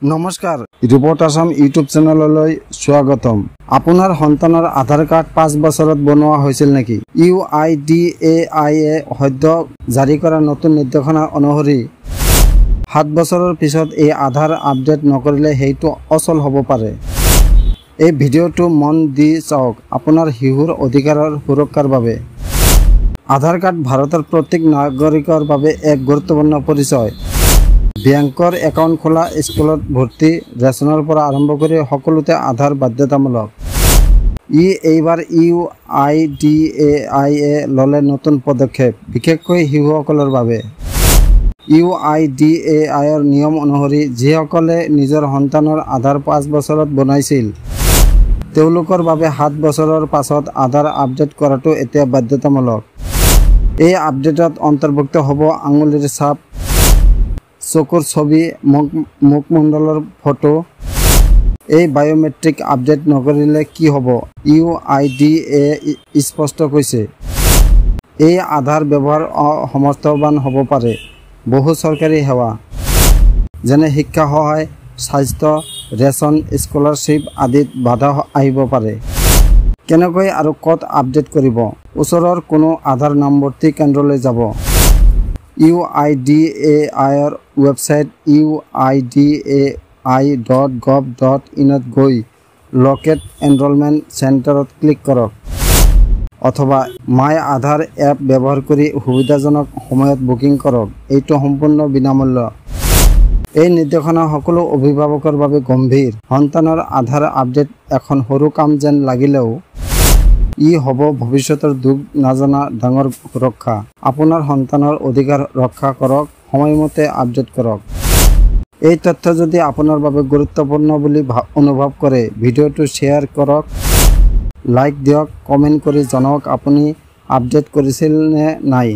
নমস্কাৰ report Assam YouTube চেনেললৈ স্বাগতম। আপোনাৰ সন্তানৰ আধাৰ কাৰ্ড 5 বছৰত বনোৱা হৈছিল নেকি? UIDAI সদ্য জাৰি কৰা নতুন নিৰ্দেশনা অনুসৰি 7 বছৰৰ পিছত এই আধাৰ আপডেট নকৰিলে সেইটো অচল হ'ব পাৰে। এই ভিডিঅ'টো মন দি চাওক আপোনাৰ শিশুৰ অধিকাৰৰ সুৰক্ষাৰ বাবে। আধাৰ কাৰ্ড ভাৰতৰ প্ৰত্যেক নাগৰিকৰ বাবে এক গুৰুত্বপূৰ্ণ পৰিচয়। বেংকৰ একাউণ্ট খোলা, স্কুলত ভৰ্তি, ৰেচনৰ পৰা আৰম্ভ কৰি সকলোতে আধাৰ বাধ্যতামূলক। এইবাৰ UIDAI ল'লে নতুন পদক্ষেপ, বিশেষকৈ শিশুসকলৰ বাবে। UIDAI নিয়ম অনুসৰি যিসকলে নিজৰ সন্তানৰ আধাৰ 5 বছৰত বনাইছিল তেওঁলোকৰ বাবে 7 বছৰৰ পাছত আধাৰ আপডেট কৰাটো এতিয়া বাধ্যতামূলক। এই আপডেটত অন্তৰ্ভুক্ত হ'ব আঙুলিৰ ছাপ, চকুৰ ছবি, মুখমণ্ডলৰ ফটো। এই বায়োমেট্ৰিক আপডেট নকৰিলে কি হ'ব? UIDAI স্পষ্ট কৈছে। এই আধাৰ ব্যৱহাৰ সমৰ্থবান হ'ব পাৰে। বহু চৰকাৰী সেৱা যেনে শিক্ষা সহায়, স্বাস্থ্য, ৰেচন, স্কলাৰশ্বিপ আদিত বাধা আহিব পাৰে। কেনেকৈ আৰু ক'ত আপডেট কৰিব? ওচৰৰ কোনো আধাৰ নামভৰ্তি কেন্দ্ৰলৈ যাব। UIDAI ৱেবছাইট uidai.gov.in ত গৈ লোকেট এনৰলমেণ্ট চেণ্টাৰত ক্লিক কৰক অথবা মাই আধাৰ এপ ব্যৱহাৰ কৰি সুবিধাজনক সময়ত বুকিং কৰক। এইটো সম্পূৰ্ণ বিনামূল্য। এই নিৰ্দেশনা সকলো অভিভাৱকৰ বাবে গম্ভীৰ। সন্তানৰ আধাৰ আপডেট এখন সৰু কাম যেন লাগিলেও ই হ'ব ভৱিষ্যতৰ দুখ নাজনা ডাঙৰ সুৰক্ষা। আপোনাৰ সন্তানৰ অধিকাৰ ৰক্ষা কৰক, সময়মতে আপডেট কৰক। এই তথ্য যদি আপোনাৰ বাবে গুৰুত্বপূৰ্ণ বুলি অনুভৱ কৰে, ভিডিঅ'টো শ্বেয়াৰ কৰক, লাইক দিয়ক, কমেণ্ট কৰি জনাওক আপুনি আপডেট কৰিছিল নে নাই।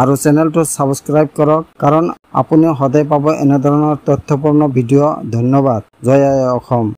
আৰু চেনেলটো ছাবস্ক্ৰাইব কৰক, কাৰণ আপুনি সদায় পাব এনেধৰণৰ তথ্যপূৰ্ণ ভিডিঅ'। ধন্যবাদ। জয় আই অসম।